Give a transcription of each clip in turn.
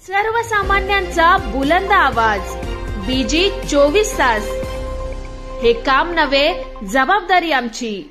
सर्वसामान्यांचा बुलंद आवाज. बीजी 24 तास. हे काम नव्हे, जबाबदारी आमची.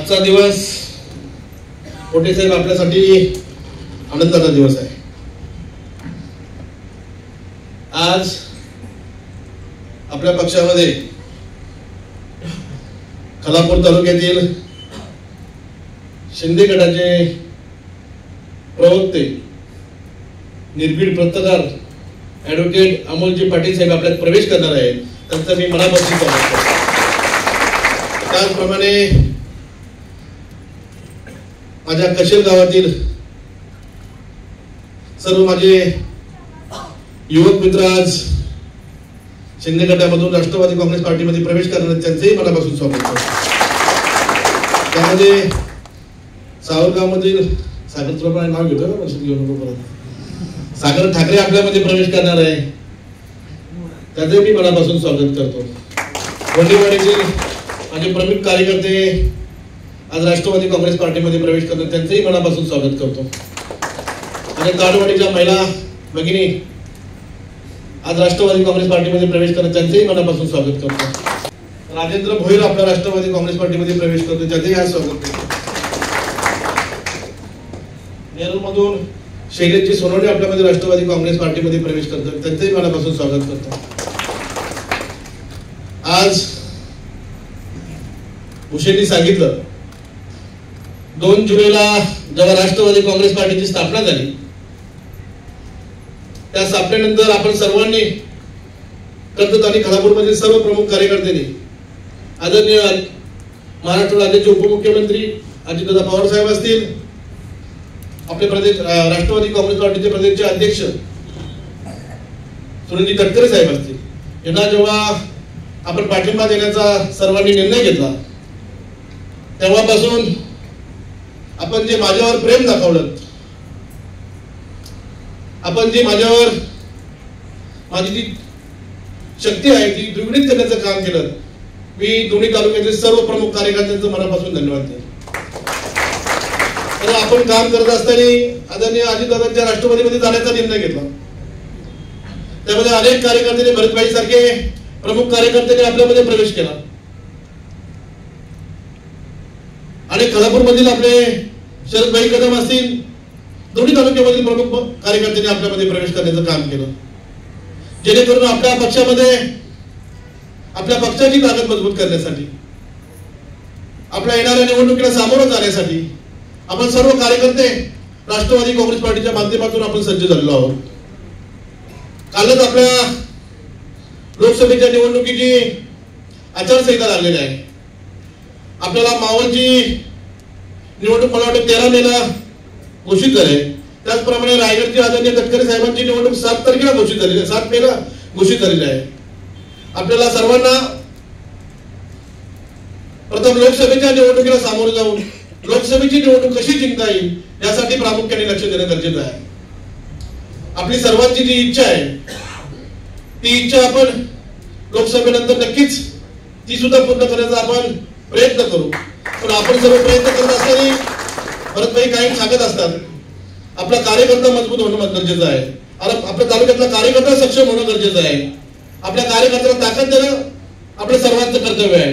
आजचा दिवस पोटे साहेब आपल्यासाठी आनंदाचा दिवस आहे। आज आपल्या पक्षामध्ये खालापूर तालुक्यातील शिंदे गटाचे प्रवक्ते निर्भीड पत्रकार ॲडव्होकेट अमोलजी पाटील साहेब आपल्यात प्रवेश करणार आहेत, त्यांचं मी मनापासून स्वागत करतो। त्याचप्रमाणे माझ्या कशेल गावातील सर्व माझे युवक मित्र आज शिंदे गटामधून राष्ट्रवादी काँग्रेस पार्टीमध्ये प्रवेश करणार, त्यांचंही मनापासून स्वागत करतो। त्यामध्ये सावरगाव मधील सागर नाव घेतो ना, घेऊ नको परत, सागर ठाकरे आपल्यामध्ये प्रवेश करणार आहे, त्याचे मी मनापासून स्वागत करतो। वंडेवाडीतील माझे प्रमुख कार्यकर्ते आज राष्ट्रवादी काँग्रेस पार्टीमध्ये प्रवेश करतात, त्यांचंही मनापासून स्वागत करतो। आणि ताडवाडीच्या महिला भगिनी आज राष्ट्रवादी काँग्रेस पार्टीमध्ये प्रवेश करतात, त्यांचंही मनापासून स्वागत करतो। राजेंद्र भोईर आपल्या राष्ट्रवादी काँग्रेस पार्टीमध्ये प्रवेश करतो, त्याचंही आज स्वागत करतो। नेरूर मधून शैलेशजी सोनवणे आपल्यामध्ये राष्ट्रवादी काँग्रेस पार्टीमध्ये प्रवेश करतात, त्यांचंही मनापासून स्वागत करतो। आज उशेंनी सांगितलं 2 जुलैला जेव्हा राष्ट्रवादी काँग्रेस पार्टीची स्थापना झाली, त्या स्थापनेनंतर आपण सर्वांनी कर्जत आणि खालापूरमधील सर्व प्रमुख कार्यकर्त्यांनी आदरणीय महाराष्ट्र राज्याचे उपमुख्यमंत्री अजितदादा पवार साहेब असतील, आपले प्रदेश राष्ट्रवादी काँग्रेस पार्टीचे प्रदेशचे अध्यक्ष सुनीलजी तटकरे साहेब असतील, यांना जेव्हा आपण पाठिंबा देण्याचा सर्वांनी निर्णय घेतला, तेव्हापासून आपण जे माझ्यावर प्रेम दाखवलं, आपण जे माझ्यावर माझी जी शक्ती आहे ती द्विगुणित करण्याचं काम केलं, मी दोन्ही तालुक्यातील सर्व प्रमुख कार्यकर्त्यांचं मनापासून धन्यवाद देतो। तर आपण काम करत असताना आदरणीय अजितदादांच्या राष्ट्रवादीमध्ये जाण्याचा निर्णय घेतला, त्यामध्ये अनेक कार्यकर्त्यांनी भरतभाई सारखे प्रमुख कार्यकर्त्यांनी आपल्यामध्ये प्रवेश केला आणि खालापूर मधील आपले शरदभाई कदम असतील, दोन्ही तालुक्यामधील प्रमुख कार्यकर्त्यांनी आपल्यामध्ये प्रवेश करण्याचं काम केलं, जेणेकरून आपल्या पक्षामध्ये आपल्या पक्षाची ताकद मजबूत करण्यासाठी, आपल्या येणाऱ्या निवडणुकीला सामोरं जाण्यासाठी आपण सर्व कार्यकर्ते राष्ट्रवादी काँग्रेस पार्टीच्या माध्यमातून आपण सज्ज झालेलो आहोत। कालच आपल्या लोकसभेच्या निवडणुकीची आचारसंहिता लागलेली आहे। आपल्याला मावळची निवडणूक मला वाटतं 13 मेला घोषित झाली, त्याचप्रमाणे रायगडची आदरणीय तटकरे साहेबांची निवडणूक 7 तारखेला घोषित झालेली आहे, 7 मेला घोषित झालेली आहे। आपल्याला सर्वांना प्रथम लोकसभेच्या निवडणुकीला सामोरे जाऊन लोकसभेची निवडणूक कशी जिंकता येईल यासाठी प्रामुख्याने लक्ष देणं गरजेचं आहे। आपली सर्वांची जी इच्छा आहे ती इच्छा आपण लोकसभेनंतर नक्कीच ती सुद्धा पूर्ण करण्याचा आपण प्रयत्न करू, पण आपण सर्व प्रयत्न करत असताना भरतभाई काही सांगत असतात, आपला कार्यकर्ता मजबूत होणं गरजेचं आहे, आपल्या तालुक्यातला कार्यकर्ता सक्षम होणं गरजेचं आहे, आपल्या कार्यकर्त्याला ताकद देणं आपलं सर्वांचं कर्तव्य आहे।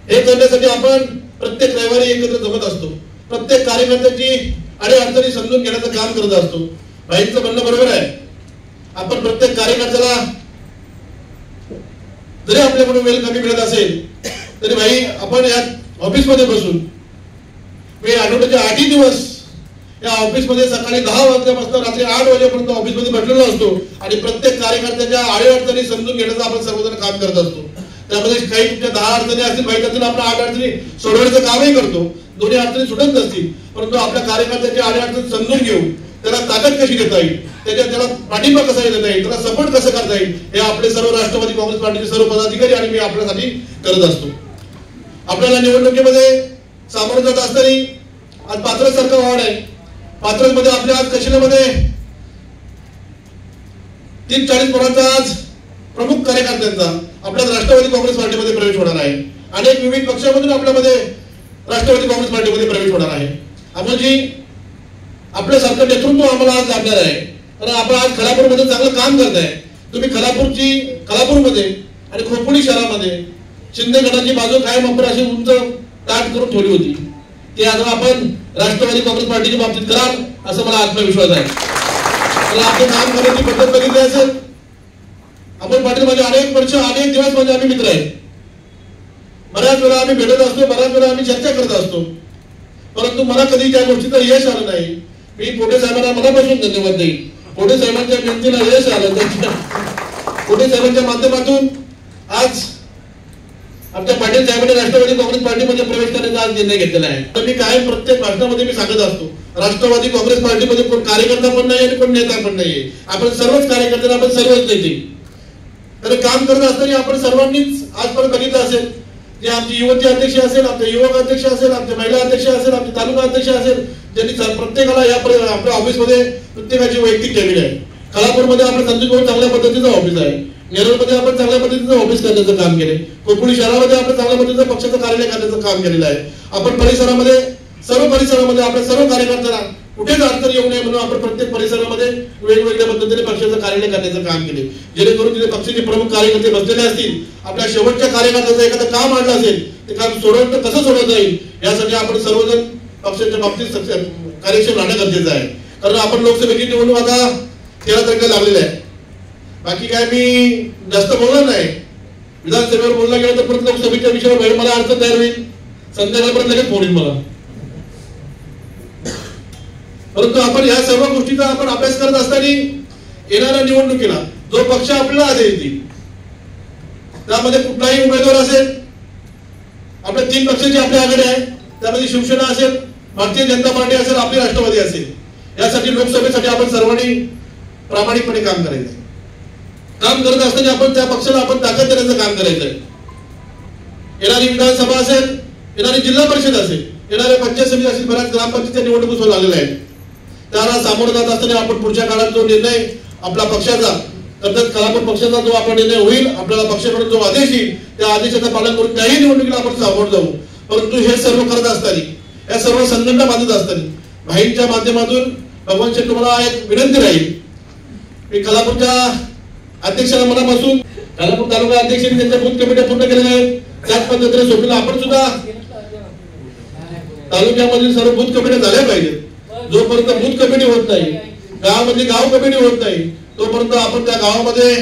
हे करण्यासाठी आपण प्रत्येक रविवारी एकत्र जमत असतो, प्रत्येक कार्यकर्त्याची अडीअडचणी समजून घेण्याचं काम करत असतो। भाईंचं म्हणणं बरोबर आहे, आपण प्रत्येक कार्यकर्त्याला जरी आपल्याकडून वेळ कमी मिळत असेल तरी भाई आपण या ऑफिसमध्ये बसून मी आठवड्याचे 8 दिवस या ऑफिसमध्ये सकाळी 10 वाजल्यापासून रात्री 8 वाजेपर्यंत ऑफिसमध्ये बसलेलो असतो आणि प्रत्येक कार्यकर्त्याच्या अडीअडचणी समजून घेण्याचं आपण सर्वजण काम करत असतो। त्यामध्ये काही तुमच्या 10 अडचणी असतील, काही त्यातून आपण 8 अडचणी सोडवण्याचं कामही करतो, दोन्ही अडचणी सुटत नसतील, परंतु आपल्या कार्यकर्त्याची अडीअडचणी समजून घेऊन त्याला ताकद कशी देता येईल, त्याला पाठिंबा कसा देता येईल, त्याला सपोर्ट कसं करता येईल, हे आपले सर्व राष्ट्रवादी काँग्रेस पार्टीचे सर्व पदाधिकारी आणि मी आपल्यासाठी करत असतो। आपल्याला निवडणुकीमध्ये सामोरं जात असताना आज पात्रस सारखा वार्ड आहे, पात्रस मध्ये आपल्या आज कशिलेमध्ये 30-40 पोरांचा आज प्रमुख कार्यकर्त्यांचा आपल्या राष्ट्रवादी काँग्रेस पार्टीमध्ये प्रवेश होणार आहे। अनेक विविध पक्षामधून आपल्यामध्ये राष्ट्रवादी काँग्रेस पार्टीमध्ये प्रवेश होणार आहे। अमोलजी आपल्यासारखं नेतृत्व आम्हाला आज लाभणार आहे, कारण आपण आज खालापूरमध्ये चांगलं काम करताय। तुम्ही खालापूरमध्ये आणि खोपोली शहरामध्ये शिंदे गटाची बाजू कायम आपण अशी उंच ताट करून ठेवली होती, ते आता आपण राष्ट्रवादी काँग्रेस पार्टीच्या बाबतीत कराल असं मला आत्मविश्वास आहे. मला आपलं काम करण्याची पद्धत बघितली असेल. आपण पाटील म्हणजे अनेक वर्ष अनेक दिवस म्हणजे आम्ही मित्र आहेत. बऱ्याच वेळा आम्ही भेटत असतो, बऱ्याच वेळा आम्ही चर्चा करत असतो, परंतु मला कधी त्या गोष्टीचं यश आलं नाही. मी पोटे साहेबांना मनापासून धन्यवाद देईन. पोटे साहेबांच्या मेहनतीला यश आलं. पोटे साहेबांच्या माध्यमातून आज आमच्या पाटील साहेबांनी राष्ट्रवादी काँग्रेस पार्टीमध्ये प्रवेश करण्याचा आज निर्णय घेतलेला आहे. तर मी कायम प्रत्येक भाषणामध्ये मी सांगत असतो, राष्ट्रवादी काँग्रेस पार्टीमध्ये कोण कार्यकर्ता पण नाही आणि कोण नेता पण नाहीये. आपण सर्वच कार्यकर्ते, आपण सर्वच नेते. तर काम करत असताना आपण सर्वांनीच आजपर्यंत बघितलं असेल, जे आमची युवती अध्यक्ष असेल, आमचे युवक अध्यक्ष असेल, आमचे महिला अध्यक्ष असेल, आमचे तालुका अध्यक्ष असेल, ज्यांनी प्रत्येकाला या आपल्या ऑफिसमध्ये प्रत्येकाची वैयक्तिक केलेली आहे. खालापूरमध्ये आपण संजय भाऊ चांगल्या पद्धतीचं ऑफिस आहे. नेरूळमध्ये आपण चांगल्या पद्धतीचं ऑफिस करण्याचं काम केले. कोकणी शहरामध्ये आपण चांगल्या पद्धतीचं पक्षाचं कार्यालय करण्याचं काम केलेलं आहे. आपण परिसरामध्ये सर्व परिसरामध्ये आपल्या सर्व कार्यकर्त्यांना कुठेच अडचण येऊ नये म्हणून आपण प्रत्येक परिसरामध्ये वेगवेगळ्या पद्धतीने पक्षाचं कार्यालय करण्याचं काम केले. जेणेकरून तिथे पक्षाचे प्रमुख कार्यकर्ते बसलेले असतील, आपल्या शेवटच्या कार्यकर्त्याचं एखादं काम आणलं असेल ते काम सोडवणं कसं सोडवता येईल यासाठी आपण सर्वजण पक्षाच्या बाबतीत कार्यक्षम राहणं गरजेचं आहे. कारण आपण लोकसभेची निवडणूक आता 13 तारखेला लागलेली आहे. बाकी काय मी जास्त बोलणार नाही. विधानसभेवर बोलला गेलं तर परत लोकसभेच्या विषयावर मला अडचण तयार होईल. संध्याकाळपर्यंत लगेच फोन येईल मला. परंतु आपण या सर्व गोष्टीचा आपण अभ्यास करत असताना येणाऱ्या निवडणुकीला जो पक्ष आपल्याला आदेश देईल त्यामध्ये कुठलाही उमेदवार असेल, आपल्या 3 पक्षाची आपल्या आघाडी आहे, त्यामध्ये शिवसेना असेल, भारतीय जनता पार्टी असेल, आपली राष्ट्रवादी असेल, यासाठी लोकसभेसाठी आपण सर्वांनी प्रामाणिकपणे काम करायचं. काम करत असताना आपण त्या पक्षाला आपण ताकद देण्याचं काम करायचंय. येणारी विधानसभा असेल, येणारी जिल्हा परिषद असेल, येणाऱ्या पंचायत समिती असेल, बऱ्याच ग्रामपंचायतीच्या निवडणूक होऊ लागलेल्या आहेत. त्याला सामोरं जात असताना आपण पुढच्या काळात जो निर्णय आपला पक्षाचा तसंच खालापूर पक्षाचा जो आपण निर्णय होईल, आपल्याला पक्षाकडून जो आदेश येईल त्या आदेशाचं पालन करून त्याही निवडणुकीला आपण सामोरं जाऊ. परंतु हे सर्व करत असताना, या सर्व संघटना बांधत असताना भाईंच्या माध्यमातून भगवान शेठ तुम्हाला एक विनंती राहील. मी खालापूरच्या अध्यक्षाला मनापासून, खालापूर तालुका अध्यक्षांनी त्यांच्या बूथ कमिट्या पूर्ण केलेल्या आहेत. त्याच पद्धतीने सोपीला आपण सुद्धा तालुक्यामधील सर्व बूथ कमिट्या झाल्या पाहिजेत. जोपर्यंत बूथ कमिटी होत नाही, गावामध्ये गाव कमिटी होत नाही, तोपर्यंत आपण त्या गावामध्ये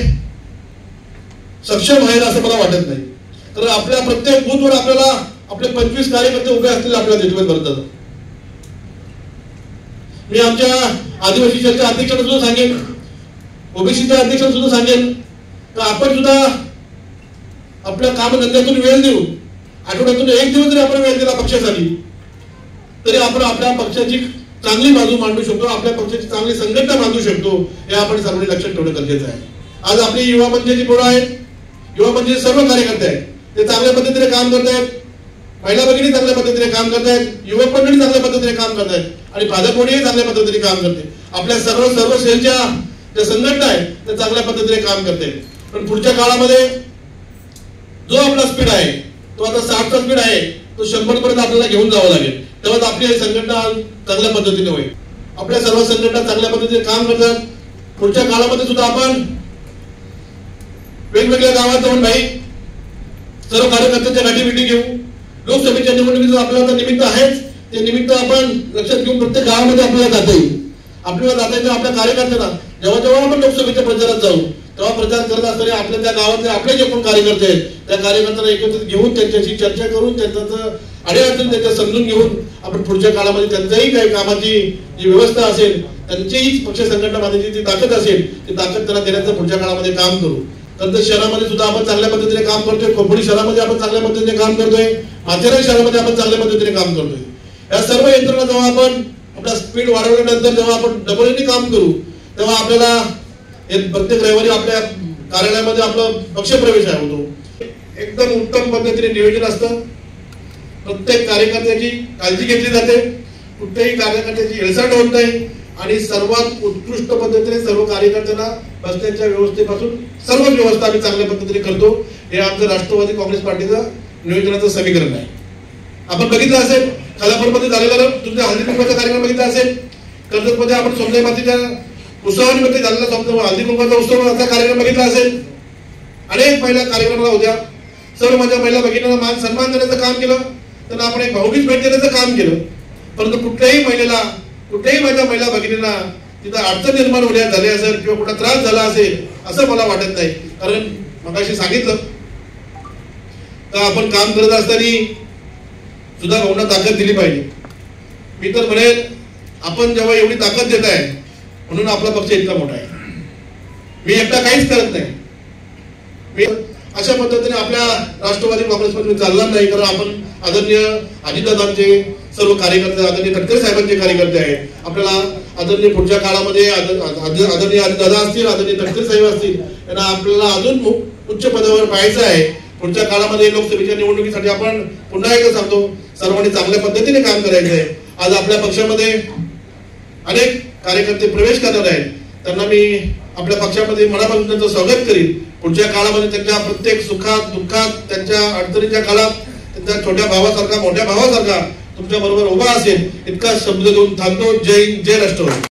सक्षम आहे असं मला वाटत नाही. तर आपल्या प्रत्येक बूथवर आपल्याला आपले 25 कार्यकर्ते उभे असतील आपल्याला देखील भरतात. मी आमच्या आदिवासी सेलच्या अध्यक्षांना सुद्धा सांगेन, ओबीसीच्या अध्यक्षांना सुद्धा सांगेन तर आपण सुद्धा आपल्या कामधंद्यातून वेळ देऊ, आठवड्यातून 1 दिवस जरी आपण वेळ दिला पक्षासाठी तरी आपण आपल्या पक्षाची चांगली बाजू मांडू शकतो, आपल्या पक्षाची चांगली संघटना बांधू शकतो. हे आपण सर्वांनी लक्षात ठेवणं गरजेचं आहे. आज आपली युवा मंचाची पोरं आहेत, युवा मंचाचे सर्व कार्यकर्ते आहेत, ते चांगल्या पद्धतीने काम करत आहेत. महिला भगिनी चांगल्या पद्धतीने काम करत आहेत, युवक मंडळी चांगल्या पद्धतीने काम करत आहेत आणि भाजपही चांगल्या पद्धतीने काम करते. आपल्या सर्व सेलच्या ज्या संघटना आहेत त्या चांगल्या पद्धतीने काम करते. पण पुढच्या काळामध्ये जो आपला स्पीड आहे तो आता 60चा स्पीड आहे, तो 100 पर्यंत आपल्याला घेऊन जावं लागेल. तेव्हा आपली संघटना चांगल्या पद्धतीने होईल. आपल्या सर्व संघटना चांगल्या पद्धतीने काम करतात. पुढच्या काळामध्ये सुद्धा आपण वेगवेगळ्या गावात जाऊन भाई सर्व कार्यकर्त्यांच्या गाठीभेटी घेऊ. लोकसभेच्या निवडणुकीचं आपल्याला निमित्त आहेच, ते निमित्त आपण लक्षात घेऊन प्रत्येक गावामध्ये आपल्याला जाता येईल. आपल्याला जातायचं आपल्या कार्यकर्त्यांना जेव्हा आपण लोकसभेच्या प्रचारात जाऊ तेव्हा प्रचार करत असताना आपल्या त्या गावातले आपले जे कोण कार्यकर्ते आहेत त्या कार्यकर्त्यांना एकत्रित घेऊन त्यांच्याशी चर्चा करून त्यांचं अडीअडचण त्यांच्या समजून घेऊन आपण पुढच्या काळामध्ये त्यांच्याही काही कामाची जी व्यवस्था असेल, त्यांचीही पक्ष संघटना बांधण्याची जी ताकद असेल ती ताकद त्यांना देण्याचं पुढच्या काळामध्ये काम करू. तर शहरामध्ये सुद्धा आपण चांगल्या पद्धतीने काम करतोय. खोपोली शहरामध्ये आपण चांगल्या पद्धतीने काम करतोय. माथेरान शहरामध्ये आपण चांगल्या पद्धतीने काम करतोय. या सर्व यंत्रणा जेव्हा आपण आपला स्पीड वाढवल्यानंतर जेव्हा आपण डबलनी काम करू तेव्हा आपल्याला प्रत्येक रविवारी आपल्या कार्यालयामध्ये आपला पक्षप्रवेश होतो. एकदम उत्तम पद्धतीने नियोजन असतं. प्रत्येक कार्यकर्त्याची काळजी घेतली जाते, कुठल्याही कार्यकर्त्याची हेळसांड होत नाही आणि सर्वात उत्कृष्ट पद्धतीने सर्व कार्यकर्त्यांना बसण्याच्या व्यवस्थेपासून सर्व व्यवस्था आम्ही चांगल्या पद्धतीने करतो. हे आमचं राष्ट्रवादी काँग्रेस पार्टीचं नियोजनाचं समीकरण आहे. आपण बघितलं असेल खालापूरमध्ये झालेला तुमच्या हळदी कुंकवाचा कार्यक्रम बघितला असेल. कर्जतमध्ये आपण सोमनाई मातेच्या उत्सवानिमित्त झालेला हळदी कुंकवाचा उत्सवाचा कार्यक्रम बघितला असेल. अनेक महिला कार्यक्रमाला होत्या. सर्व माझ्या महिला भगिनींना मान सन्मान देण्याचं काम केलं. त्यांना आपण एक भाऊबीज भेट देण्याचं काम केलं. परंतु कुठल्याही माझ्या महिला भगिनींना तिथं अडचण निर्माण झाली असेल किंवा कुठला त्रास झाला असेल असं मला वाटत नाही. कारण मगाशी सांगितलं तर आपण काम करत असताना सुद्धा भाऊंना ताकद दिली पाहिजे. मी तर म्हणेन आपण जेव्हा एवढी ताकद देत आहे म्हणून आपला पक्ष इतका मोठा आहे. मी एकटा काहीच करत नाही. मी अशा पद्धतीने आपल्या राष्ट्रवादी काँग्रेसमध्ये चालणार नाही. कारण आपण आदरणीय अजितदादांचे सर्व कार्यकर्ते, आदरणीय तटकरे साहेबांचे कार्यकर्ते आहेत. आपल्याला आदरणीय पुढच्या काळामध्ये आदरणीय अजितदादा असतील, आदरणीय तटकरे साहेब असतील, यांना आपल्याला अजून उच्च पदावर पाहायचं आहे. पुढच्या काळामध्ये लोकसभेच्या निवडणुकीसाठी आपण पुन्हा एकदा सांगतो, सर्वांनी चांगल्या पद्धतीने काम करायचं आहे. आज आपल्या पक्षामध्ये अनेक कार्यकर्ते प्रवेश करणार आहेत. त्यांना मी आपल्या पक्षामध्ये मनापासून त्यांचं स्वागत करीन. पुढच्या काळामध्ये त्यांच्या प्रत्येक सुखात दुःखात, त्यांच्या अडचणीच्या काळात त्यांच्या छोट्या भावासारखा, मोठ्या भावासारखा तुमच्या बरोबर उभा असेल, इतका शब्द देऊन थांबतो. जय हिंद, जय राष्ट्रवादी.